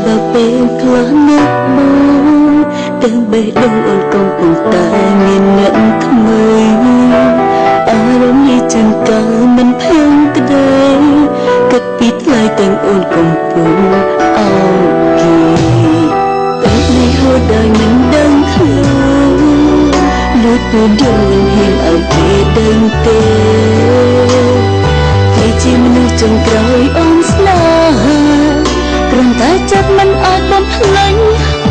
បើពេលខ្លះនឹកមកទាំងបេះដូងអូនកំពុងតែមានអ្នកថ្មីអារម្មណ៍នេះចឹងកើមិនភ័យក្តីគិតពីថ្លៃទាំងអូនកំពុងអោគីពេលនេះហូរដោយមិនដឹងខ្លួនលួចពូនយើងមិនហ៊ានឲ្យគេដឹងទេគេជាមនុស្សចុងក្រោយអូនស្នេហាគ្រាន់តែចិត្តមិនអាចបំភ្លេច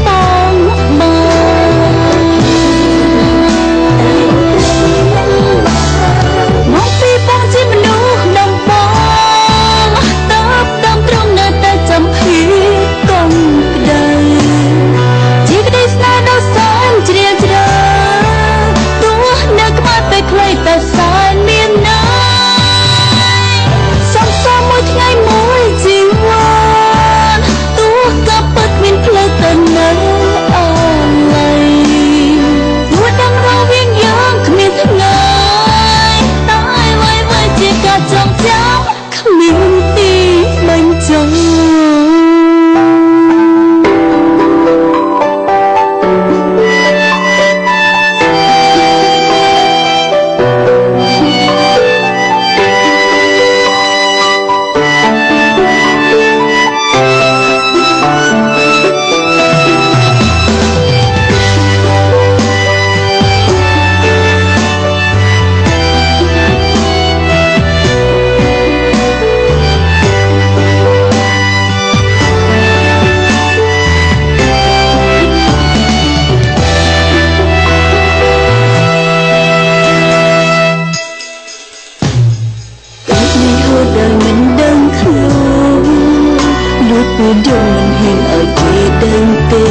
បងមកពីបងជាមនុស្សដំបងតបតាមត្រង់នៅតែចាំភីកុំក្តីជាក្តីស្នេហ៍ដ៏សែនជ្រាលជ្រៅទោះនៅក្បែរពេលខ្លីតែសែនមានន័យសំសើមួយថ្ងៃមួយជីវិតទោះក៏ពិតមានផ្លូវទៅនៅអល័យរួចដឹងរវាងយើងគ្មានថ្ងៃតែអ្វីៗជាការចងចាំគ្មានទីបញ្ចប់ពូនយើងមិនហ៊ានឲ្យគេដឹងទេ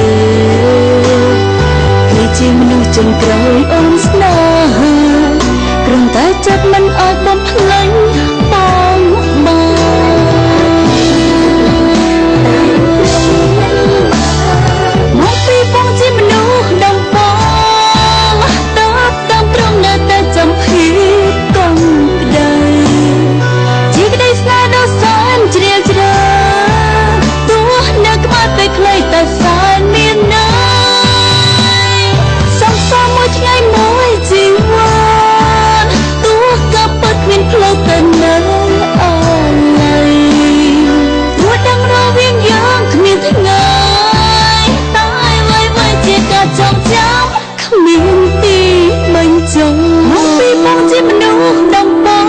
គេជាមនុស្សចុងក្រោយអូនស្នេហាគ្រាន់តែចិត្តមិនអាចបំភ្លេចបងមកពីបងជាមនុស្សដំបងតបតាមត្រង់នៅតែចាំភីកុំក្តីជាក្តីស្នេហ៍ដ៏សែនជ្រាលជ្រៅពេលខ្លីតែសែនមានន័យសំសើមួយថ្ងៃមួយជីវិតទោះក៏ពិតគ្មានផ្លូវទៅនៅអល័យរួចដឹងរវាងយើងគ្មានថ្ងៃតែអ្វីៗជាការចងចាំគ្មានទីបញ្ចប់មកពីបងជាមនុស្សដំបង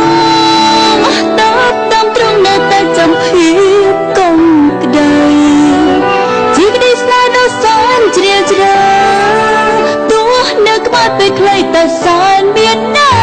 តបតាមត្រង់នៅតែចាំភាពកុំក្តីជ្រាលជ្រៅទោះនៅក្បែរពេលខ្លីតែសែនមានន័យ